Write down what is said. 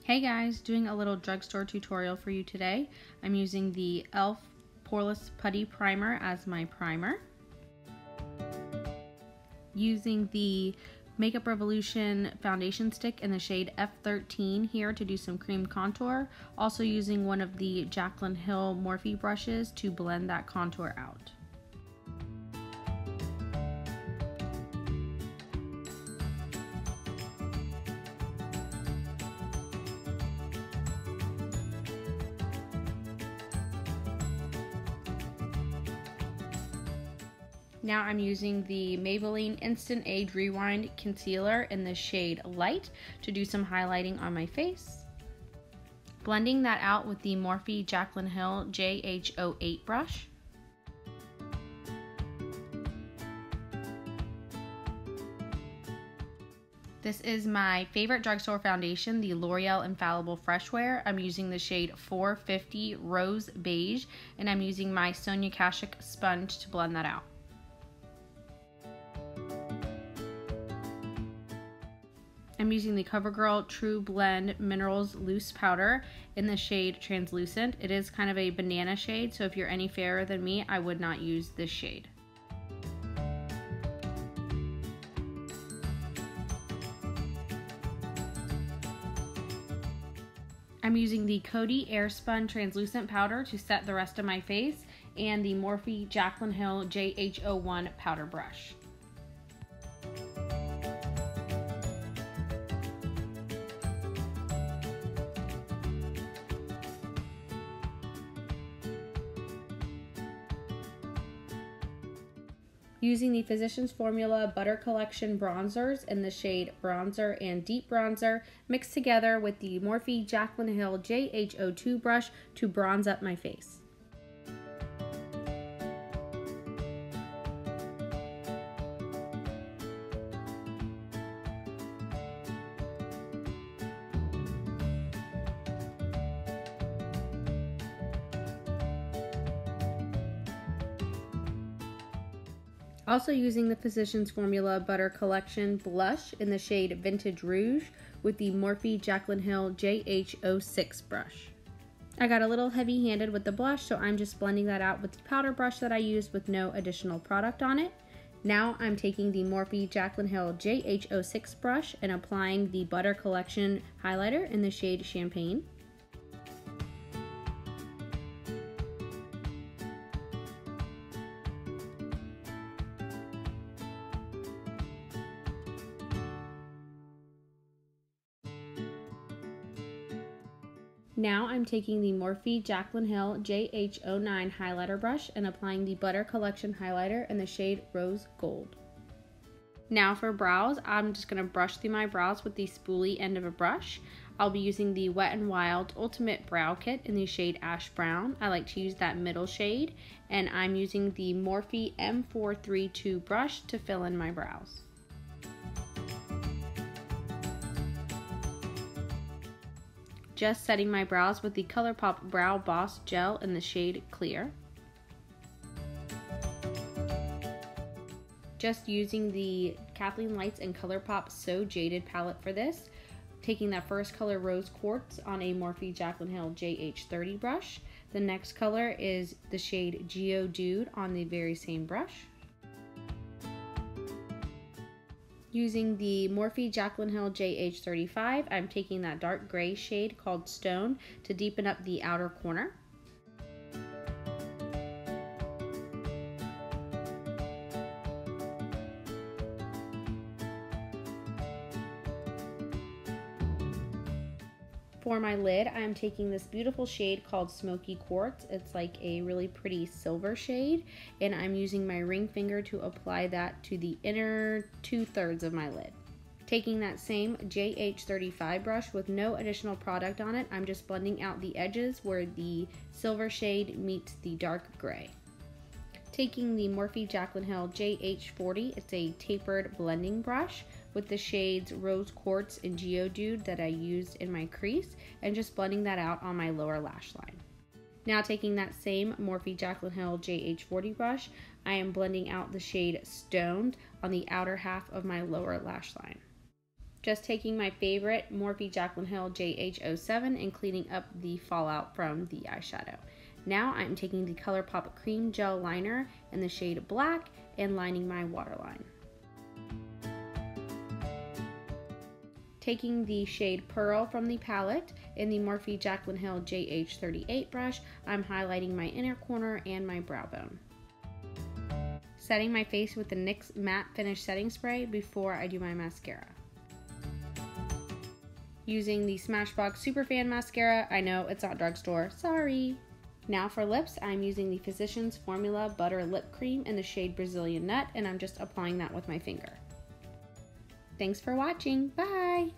Hey guys, doing a little drugstore tutorial for you today. I'm using the e.l.f. Poreless Putty Primer as my primer. Using the Makeup Revolution foundation stick in the shade F13 here to do some cream contour. Also using one of the Jaclyn Hill Morphe brushes to blend that contour out. Now I'm using the Maybelline Instant Age Rewind Concealer in the shade Light to do some highlighting on my face. Blending that out with the Morphe Jaclyn Hill JH08 brush. This is my favorite drugstore foundation, the L'Oreal Infallible Freshwear. I'm using the shade 450 Rose Beige, and I'm using my Sonia Kashuk sponge to blend that out. I'm using the Covergirl Trublend Minerals Loose Powder in the shade Translucent. It is kind of a banana shade, so if you're any fairer than me, I would not use this shade. I'm using the Coty Airspun Translucent Powder to set the rest of my face, and the Morphe Jaclyn Hill JH01 Powder Brush. Using the Physicians Formula Butter Collection bronzers in the shade Bronzer and Deep Bronzer, mixed together with the Morphe Jaclyn Hill JH02 brush to bronze up my face. Also using the Physicians Formula Butter Collection blush in the shade Vintage Rouge with the Morphe Jaclyn Hill JH06 brush. I got a little heavy-handed with the blush, so I'm just blending that out with the powder brush that I used with no additional product on it. Now I'm taking the Morphe Jaclyn Hill JH06 brush and applying the Butter Collection highlighter in the shade Champagne. Now I'm taking the Morphe Jaclyn Hill JH09 highlighter brush and applying the Butter Collection highlighter in the shade Rose Gold. Now for brows, I'm just going to brush through my brows with the spoolie end of a brush. I'll be using the Wet n Wild Ultimate Brow Kit in the shade Ash Brown. I like to use that middle shade, and I'm using the Morphe M432 brush to fill in my brows. Just setting my brows with the Colourpop Brow Boss Gel in the shade Clear. Just using the Kathleen Lights and Colourpop So Jaded palette for this. Taking that first color Rose Quartz on a Morphe Jaclyn Hill JH30 brush. The next color is the shade Geodude on the very same brush. Using the Morphe Jaclyn Hill JH35, I'm taking that dark gray shade called Stone to deepen up the outer corner. For my lid, I'm taking this beautiful shade called Smoky Quartz. It's like a really pretty silver shade, and I'm using my ring finger to apply that to the inner 2/3 of my lid. Taking that same JH35 brush with no additional product on it, I'm just blending out the edges where the silver shade meets the dark gray. Taking the Morphe Jaclyn Hill JH40, it's a tapered blending brush with the shades Rose Quartz and Geodude that I used in my crease, and just blending that out on my lower lash line. Now taking that same Morphe Jaclyn Hill JH40 brush, I am blending out the shade Stoned on the outer half of my lower lash line. Just taking my favorite Morphe Jaclyn Hill JH07 and cleaning up the fallout from the eyeshadow. Now I'm taking the Colourpop Cream Gel Liner in the shade Black and lining my waterline. Taking the shade Pearl from the palette in the Morphe Jaclyn Hill JH38 brush, I'm highlighting my inner corner and my brow bone. Setting my face with the NYX Matte Finish Setting Spray before I do my mascara. Using the Smashbox Superfan mascara. I know it's not drugstore, sorry. Now for lips, I'm using the Physicians Formula Butter Lip Cream in the shade Brazilian Nut, and I'm just applying that with my finger. Thanks for watching, bye!